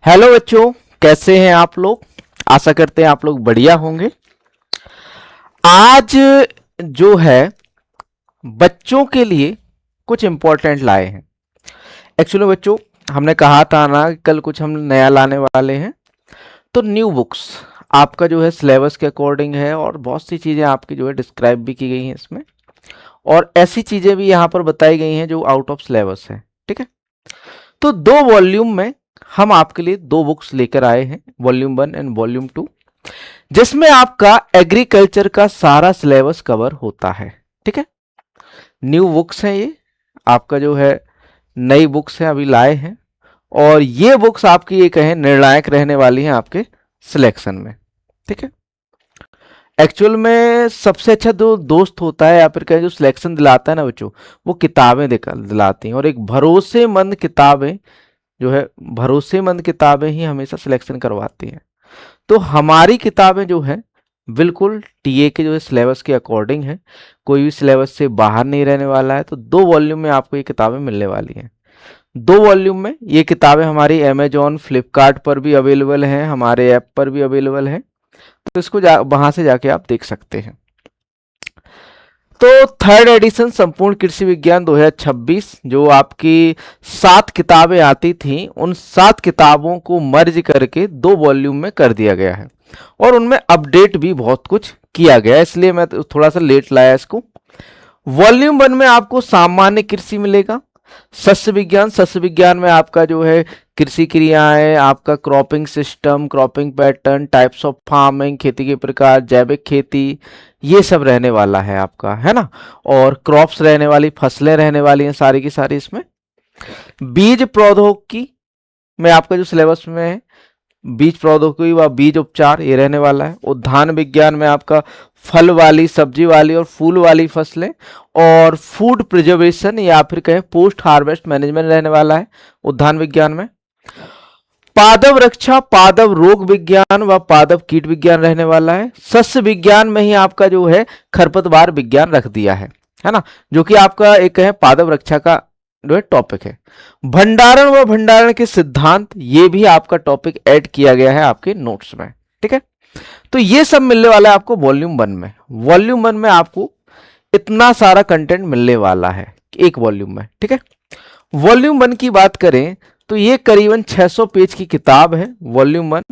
Hello बच्चों, कैसे हैं आप लोग। आशा करते हैं आप लोग बढ़िया होंगे। आज जो है बच्चों के लिए कुछ इम्पोर्टेंट लाए हैं। एक्चुअली बच्चों, हमने कहा था ना कि कल कुछ हम नया लाने वाले हैं। तो न्यू बुक्स आपका जो है सिलेबस के अकॉर्डिंग है और बहुत सी चीज़ें आपकी जो है डिस्क्राइब भी की गई हैं इसमें, और ऐसी चीज़ें भी यहाँ पर बताई गई हैं जो आउट ऑफ सिलेबस है। ठीक है, तो 2 वॉल्यूम में हम आपके लिए 2 बुक्स लेकर आए हैं, वॉल्यूम 1 एंड वॉल्यूम 2, जिसमें आपका एग्रीकल्चर का सारा सिलेबस कवर होता है। ठीक है, न्यू बुक्स हैं ये, आपका जो है नई बुक्स हैं, अभी लाए हैं, और ये बुक्स आपकी ये कहें निर्णायक रहने वाली हैं आपके सिलेक्शन में। ठीक है, एक्चुअल में सबसे अच्छा जो दोस्त होता है या फिर कहें जो सिलेक्शन दिलाता है ना बच्चों, वो किताबें दिलाती हैं, और एक भरोसेमंद किताबें जो है, भरोसेमंद किताबें ही हमेशा सिलेक्शन करवाती हैं। तो हमारी किताबें जो है बिल्कुल टीए के जो है सिलेबस के अकॉर्डिंग है, कोई भी सिलेबस से बाहर नहीं रहने वाला है। तो 2 वॉल्यूम में आपको ये किताबें मिलने वाली हैं। 2 वॉल्यूम में ये किताबें हमारी अमेजॉन फ्लिपकार्ट पर भी अवेलेबल हैं, हमारे ऐप पर भी अवेलेबल है, तो इसको वहां से जाके आप देख सकते हैं। तो 3rd एडिशन संपूर्ण कृषि विज्ञान 2026, जो आपकी 7 किताबें आती थी, उन 7 किताबों को मर्ज करके 2 वॉल्यूम में कर दिया गया है, और उनमें अपडेट भी बहुत कुछ किया गया है, इसलिए मैं थोड़ा सा लेट लाया इसको। वॉल्यूम 1 में आपको सामान्य कृषि मिलेगा, सस्य विज्ञान में आपका जो है कृषि क्रियाएं, आपका cropping system, cropping pattern, types of farming, खेती के प्रकार, जैविक खेती, ये सब रहने वाला है आपका, है ना। और क्रॉप्स रहने वाली, फसलें रहने वाली हैं सारी की सारी इसमें। बीज प्रौद्योगिकी में आपका जो सिलेबस में है, बीज प्रौद्योगिकी व बीज उपचार ये रहने वाला है। उद्यान विज्ञान में आपका फल वाली, सब्जी वाली और फूल वाली फसलें, और फूड प्रिजर्वेशन या फिर कहें पोस्ट हार्वेस्ट मैनेजमेंट रहने वाला है उद्यान विज्ञान में। पादप रक्षा, पादप रोग विज्ञान व पादप कीट विज्ञान रहने वाला है। सस्य विज्ञान में ही आपका जो है खरपतवार विज्ञान रख दिया है ना, जो कि आपका एक है पादप रक्षा का जो है टॉपिक है। भंडारण व भंडारण के सिद्धांत, ये भी आपका टॉपिक ऐड किया गया है आपके नोट्स में। ठीक है, तो ये सब मिलने वाला है आपको वॉल्यूम 1 में। वॉल्यूम 1 में आपको इतना सारा कंटेंट मिलने वाला है एक वॉल्यूम में। ठीक है, वॉल्यूम 1 की बात करें तो ये करीबन 600 पेज की किताब है वॉल्यूम 1,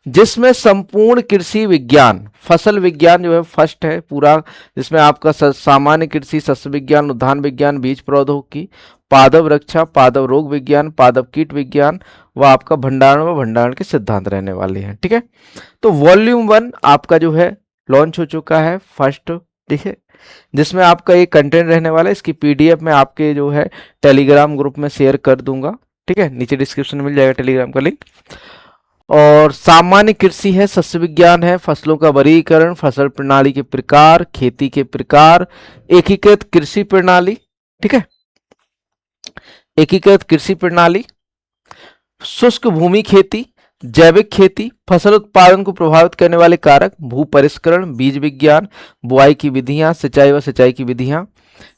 जिसमें संपूर्ण कृषि विज्ञान, फसल विज्ञान जो है फर्स्ट है पूरा, जिसमें आपका सामान्य कृषि, सस्य विज्ञान, उद्यान विज्ञान, बीज प्रौद्योगिकी, पादप रक्षा, पादप रोग विज्ञान, पादप कीट विज्ञान व आपका भंडारण व भंडारण के सिद्धांत रहने वाले हैं। ठीक है, तो वॉल्यूम 1 आपका जो है लॉन्च हो चुका है फर्स्ट। ठीक है, जिसमें आपका ये कंटेंट रहने वाला है, इसकी पीडीएफ में आपके जो है टेलीग्राम ग्रुप में शेयर कर दूंगा। ठीक है, नीचे डिस्क्रिप्शन में मिल जाएगा टेलीग्राम का लिंक। और सामान्य कृषि है, सस्य विज्ञान है, फसलों का वर्गीकरण, फसल प्रणाली के प्रकार, खेती के प्रकार, एकीकृत कृषि प्रणाली। ठीक है, एकीकृत कृषि प्रणाली, शुष्क भूमि खेती, जैविक खेती, फसल उत्पादन को प्रभावित करने वाले कारक, भू परिष्करण, बीज विज्ञान, बुआई की विधियां, सिंचाई व सिंचाई की विधियां,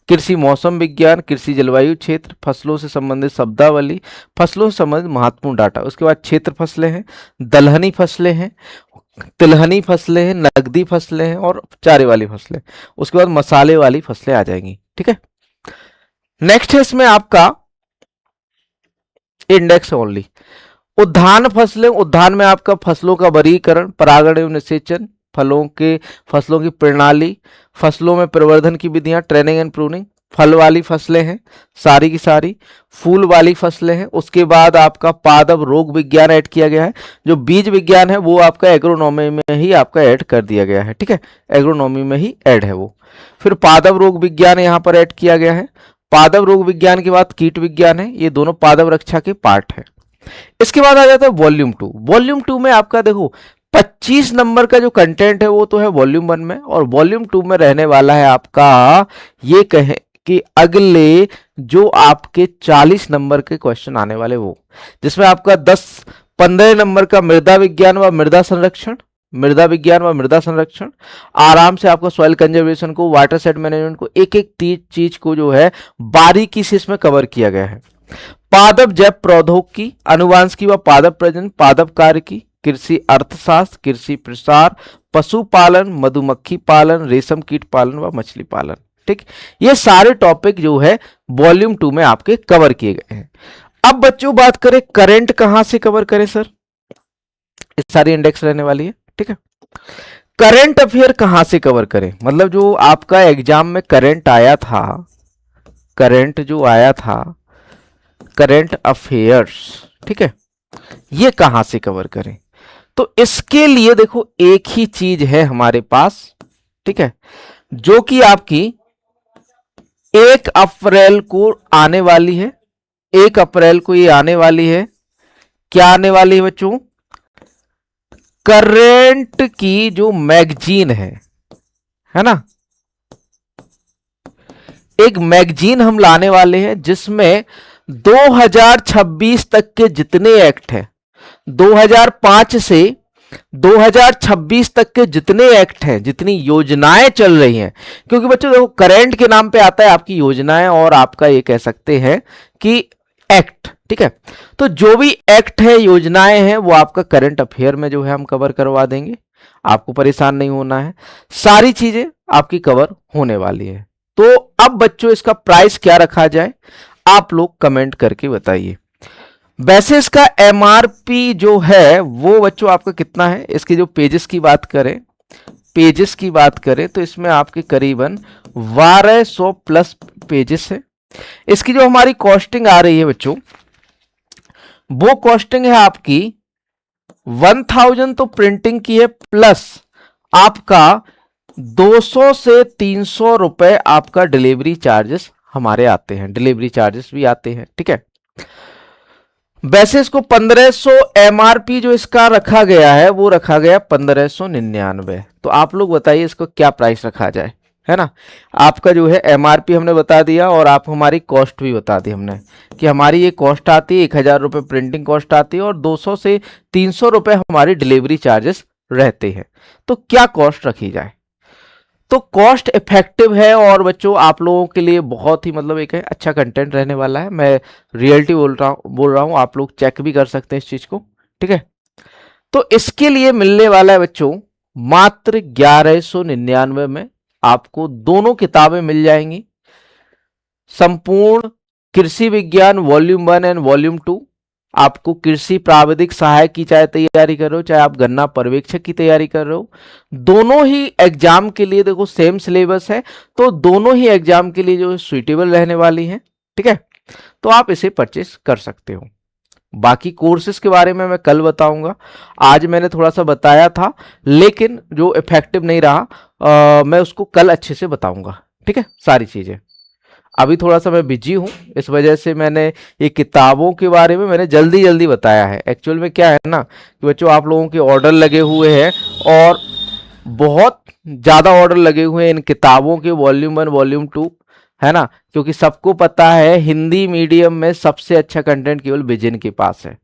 कृषि मौसम विज्ञान, कृषि जलवायु क्षेत्र, फसलों से संबंधित शब्दावली, फसलों से संबंधित महत्वपूर्ण डाटा। उसके बाद क्षेत्र फसलें हैं, दलहनी फसलें हैं, तिलहनी फसलें हैं, नकदी फसलें हैं और चारे वाली फसलें। उसके बाद मसाले वाली फसलें आ जाएंगी। ठीक है, नेक्स्ट है इसमें आपका इंडेक्स ओनली उद्यान फसलें। उद्यान में आपका फसलों का वर्गीकरण, परागण एवं निषेचन, फसलों की प्रणाली, फसलों में प्रवर्धन की विधियां, ट्रेनिंग एंड प्रूनिंग, फल वाली फसलें हैं सारी की सारी, फूल वाली फसलें हैं। उसके बाद आपका पादप रोग विज्ञान ऐड किया गया है। जो बीज विज्ञान है वो आपका एग्रोनॉमी में ही आपका ऐड कर दिया गया है। ठीक है, एग्रोनॉमी में ही ऐड है वो। फिर पादप रोग विज्ञान यहाँ पर ऐड किया गया है। पादप रोग विज्ञान के बाद कीट विज्ञान है, ये दोनों पादप रक्षा के पार्ट है। इसके बाद आ जाता है वॉल्यूम 2। वॉल्यूम 2 में आपका देखो 25 नंबर का जो कंटेंट है वो तो है वॉल्यूम 1 में, और वॉल्यूम 2 में रहने वाला है आपका ये कहें कि अगले जो आपके 40 नंबर के क्वेश्चन आने वाले वो, जिसमें आपका 10-15 नंबर का मृदा विज्ञान व मृदा संरक्षण, मृदा विज्ञान व मृदा संरक्षण, आराम से आपका सॉइल कंजर्वेशन को, वाटर सेट मैनेजमेंट को, एक एक चीज को जो है बारीकी से इसमें कवर किया गया है। पादप जैव प्रौद्योगिकी, अनुवांशिकी व पादप प्रजनन, पादप कार्यकी, कृषि अर्थशास्त्र, कृषि प्रसार, पशुपालन, मधुमक्खी पालन, रेशम कीट पालन व मछली पालन। ठीक, ये सारे टॉपिक जो है वॉल्यूम 2 में आपके कवर किए गए हैं। अब बच्चों बात करें करंट कहां से कवर करें सर, इस सारी इंडेक्स रहने वाली है। ठीक है, करंट अफेयर कहां से कवर करें, मतलब जो आपका एग्जाम में करंट आया था, करंट जो आया था करंट अफेयर्स, ठीक है, ये कहां से कवर करें। तो इसके लिए देखो एक ही चीज है हमारे पास, ठीक है, जो कि आपकी 1 अप्रैल को आने वाली है। 1 अप्रैल को ये आने वाली है। क्या आने वाली है बच्चों, करंट की जो मैगजीन है ना, एक मैगजीन हम लाने वाले हैं जिसमें 2026 तक के जितने एक्ट हैं, 2005 से 2026 तक के जितने एक्ट हैं, जितनी योजनाएं चल रही हैं, क्योंकि बच्चों देखो करंट के नाम पे आता है आपकी योजनाएं और आपका ये कह सकते हैं कि एक्ट। ठीक है, तो जो भी एक्ट है, योजनाएं हैं, वो आपका करंट अफेयर में जो है हम कवर करवा देंगे। आपको परेशान नहीं होना है, सारी चीजें आपकी कवर होने वाली है। तो अब बच्चों इसका प्राइस क्या रखा जाए, आप लोग कमेंट करके बताइए। वैसे इसका एमआरपी जो है वो बच्चों आपका कितना है, इसके जो पेजेस की बात करें, पेजेस की बात करें तो इसमें आपके करीबन 1200 प्लस पेजेस है। इसकी जो हमारी कॉस्टिंग आ रही है बच्चों, वो कॉस्टिंग है आपकी 1000 तो प्रिंटिंग की है, प्लस आपका 200 से 300 रुपए आपका डिलीवरी चार्जेस हमारे आते हैं, डिलीवरी चार्जेस भी आते हैं। ठीक है, वैसे इसको 1500 एमआरपी जो इसका रखा गया है वो रखा गया 1599। तो आप लोग बताइए इसको क्या प्राइस रखा जाए, है ना। आपका जो है एमआरपी हमने बता दिया और आप हमारी कॉस्ट भी बता दी हमने कि हमारी ये कॉस्ट आती है 1000 रुपये प्रिंटिंग कॉस्ट आती है और 200 से 300 रुपये हमारी डिलीवरी चार्जेस रहते हैं। तो क्या कॉस्ट रखी जाए, तो कॉस्ट इफेक्टिव है और बच्चों आप लोगों के लिए बहुत ही मतलब एक अच्छा कंटेंट रहने वाला है। मैं रियलिटी बोल रहा हूँ, आप लोग चेक भी कर सकते हैं इस चीज को। ठीक है, तो इसके लिए मिलने वाला है बच्चों मात्र 1199 में आपको दोनों किताबें मिल जाएंगी। संपूर्ण कृषि विज्ञान वॉल्यूम 1 एंड वॉल्यूम 2, आपको कृषि प्राविधिक सहायक की चाहे तैयारी कर रहे हो, चाहे आप गन्ना पर्यवेक्षक की तैयारी कर रहे हो, दोनों ही एग्जाम के लिए देखो सेम सिलेबस है, तो दोनों ही एग्जाम के लिए जो सुइटेबल रहने वाली है। ठीक है, तो आप इसे परचेस कर सकते हो। बाकी कोर्सेज के बारे में मैं कल बताऊंगा, आज मैंने थोड़ा सा बताया था लेकिन जो इफेक्टिव नहीं रहा मैं उसको कल अच्छे से बताऊंगा। ठीक है, सारी चीजें अभी थोड़ा सा मैं बिजी हूँ, इस वजह से मैंने ये किताबों के बारे में मैंने जल्दी जल्दी बताया है। एक्चुअल में क्या है ना कि बच्चों आप लोगों के ऑर्डर लगे हुए हैं और बहुत ज़्यादा ऑर्डर लगे हुए हैं इन किताबों के वॉल्यूम 1 वॉल्यूम 2, है ना, क्योंकि सबको पता है हिंदी मीडियम में सबसे अच्छा कंटेंट केवल विजन के पास है।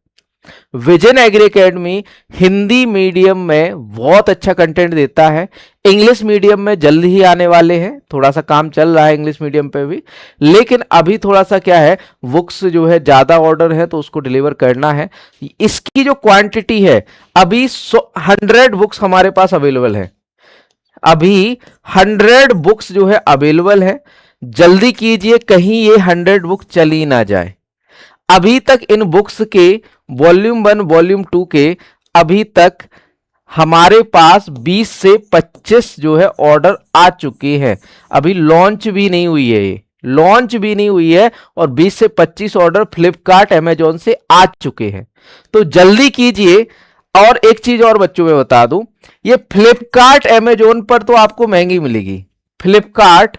Vision Agri Academy Hindi medium में बहुत अच्छा कंटेंट देता है, इंग्लिश मीडियम में जल्द ही आने वाले हैं, थोड़ा सा काम चल रहा है इंग्लिश मीडियम पे भी, लेकिन अभी थोड़ा सा क्या है बुक्स जो है ज़्यादा ऑर्डर है तो उसको डिलीवर करना है। इसकी जो क्वांटिटी है अभी 100 बुक्स हमारे पास अवेलेबल है, अभी 100 बुक्स जो है अवेलेबल है, जल्दी कीजिए कहीं ये 100 बुक चली ना जाए। अभी तक इन बुक्स के वॉल्यूम 1 वॉल्यूम 2 के अभी तक हमारे पास 20 से 25 जो है ऑर्डर आ चुके हैं, अभी लॉन्च भी नहीं हुई है, ये लॉन्च भी नहीं हुई है और 20 से 25 ऑर्डर फ्लिपकार्ट अमेजॉन से आ चुके हैं, तो जल्दी कीजिए। और एक चीज और बच्चों में बता दूं, ये फ्लिपकार्ट अमेजॉन पर तो आपको महंगी मिलेगी, फ्लिपकार्ट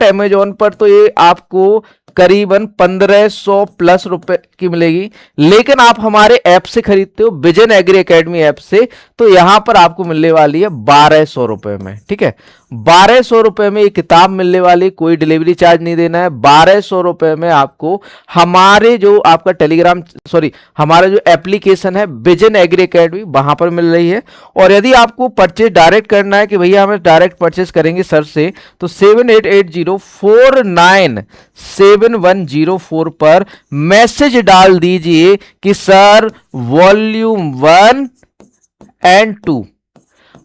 अमेजॉन पर तो ये आपको करीबन 1500 प्लस रुपए की मिलेगी, लेकिन आप हमारे ऐप से खरीदते हो विजन एग्री एकेडमी ऐप से, तो यहां पर आपको मिलने वाली है 1200 रुपए में। ठीक है, 1200 रुपए में ये किताब मिलने वाली, कोई डिलीवरी चार्ज नहीं देना है। 1200 रुपए में आपको हमारे जो आपका टेलीग्राम हमारा जो एप्लीकेशन है विजन एग्री एकेडमी वहां पर मिल रही है। और यदि आपको परचेज डायरेक्ट करना है कि भैया हमें डायरेक्ट परचेज करेंगे सर से, तो 788049 7104 पर मैसेज डाल दीजिए कि sir volume 1 and 2,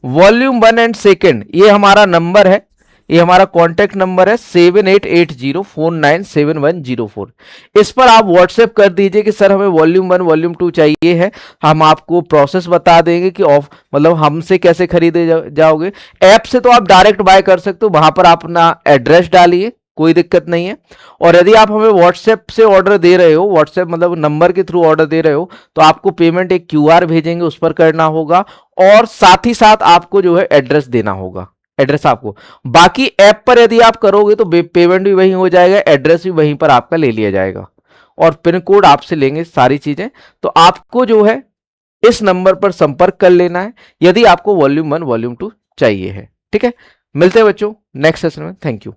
volume 1 and second, ये हमारा नंबर है, ये हमारा कॉन्टेक्ट नंबर है 7880497104। इस पर आप व्हाट्सएप कर दीजिए कि सर हमें वॉल्यूम 1 वॉल्यूम 2 चाहिए है। हम आपको प्रोसेस बता देंगे कि ऑफ मतलब हमसे कैसे खरीदे जाओगे। ऐप से तो आप डायरेक्ट बाय कर सकते हो, वहां पर आप अपना एड्रेस डालिए, कोई दिक्कत नहीं है। और यदि आप हमें व्हाट्सएप से ऑर्डर दे रहे हो, व्हाट्सएप मतलब नंबर के थ्रू ऑर्डर दे रहे हो, तो आपको पेमेंट एक क्यूआर भेजेंगे, उस पर करना होगा और साथ ही साथ आपको जो है एड्रेस देना होगा, एड्रेस आपको। बाकी ऐप पर यदि आप करोगे तो पेमेंट भी वहीं हो जाएगा, एड्रेस भी वहीं पर आपका ले लिया जाएगा और पिन कोड आपसे लेंगे, सारी चीजें। तो आपको जो है इस नंबर पर संपर्क कर लेना है यदि आपको वॉल्यूम 1 वॉल्यूम 2 चाहिए है। ठीक है, मिलते हैं बच्चों नेक्स्ट सेशन में। Thank you.